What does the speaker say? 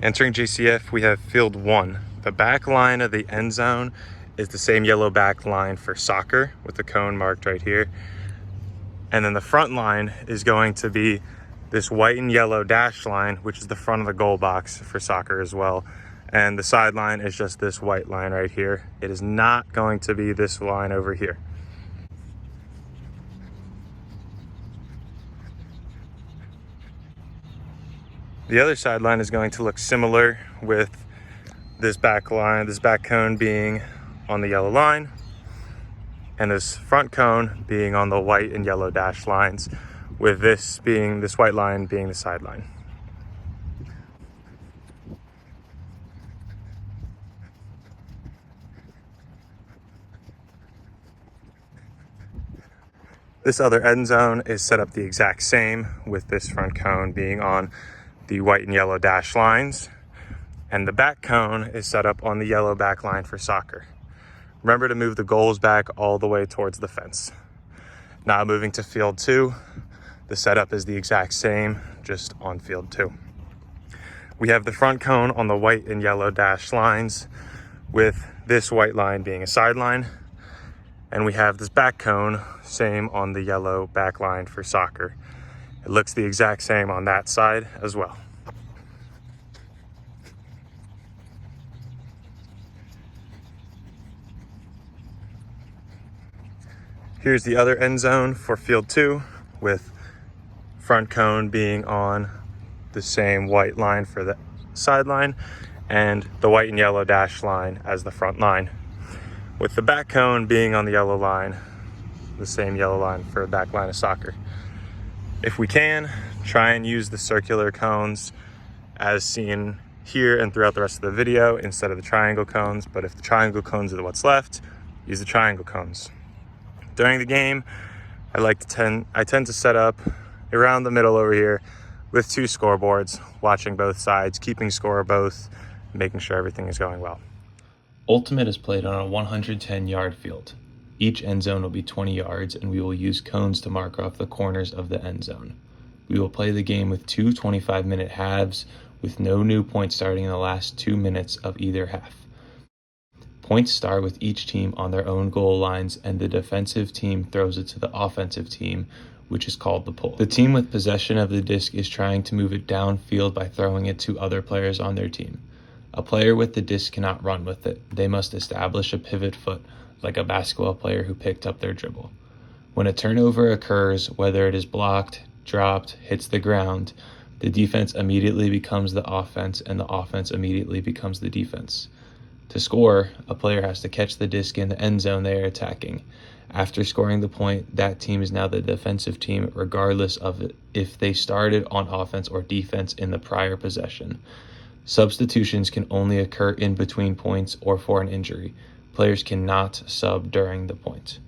Entering JCF, we have field 1. The back line of the end zone is the same yellow back line for soccer with the cone marked right here. And then the front line is going to be this white and yellow dash line, which is the front of the goal box for soccer as well. And the sideline is just this white line right here. It is not going to be this line over here. The other sideline is going to look similar with this back line, this back cone being on the yellow line, and this front cone being on the white and yellow dash lines, with this white line being the sideline. This other end zone is set up the exact same, with this front cone being on the white and yellow dash lines, and the back cone is set up on the yellow back line for soccer. Remember to move the goals back all the way towards the fence. Now moving to field 2, the setup is the exact same, just on field 2. We have the front cone on the white and yellow dash lines, with this white line being a sideline, and we have this back cone, same on the yellow back line for soccer. It looks the exact same on that side as well. Here's the other end zone for field 2, with front cone being on the same white line for the sideline and the white and yellow dash line as the front line, with the back cone being on the yellow line, the same yellow line for the back line of soccer. If we can, try and use the circular cones as seen here and throughout the rest of the video instead of the triangle cones, but if the triangle cones are what's left, use the triangle cones. During the game, I tend to set up around the middle over here with 2 scoreboards, watching both sides, keeping score of both, making sure everything is going well. Ultimate is played on a 110-yard field. Each end zone will be 20 yards, and we will use cones to mark off the corners of the end zone. We will play the game with 2 25-minute halves, with no new points starting in the last 2 minutes of either half. Points start with each team on their own goal lines, and the defensive team throws it to the offensive team, which is called the pull. The team with possession of the disc is trying to move it downfield by throwing it to other players on their team. A player with the disc cannot run with it. They must establish a pivot foot, like a basketball player who picked up their dribble. When a turnover occurs, whether it is blocked, dropped, hits the ground, the defense immediately becomes the offense, and the offense immediately becomes the defense. To score, a player has to catch the disc in the end zone they are attacking. After scoring the point, that team is now the defensive team, regardless of if they started on offense or defense in the prior possession. Substitutions can only occur in between points or for an injury. Players cannot sub during the point.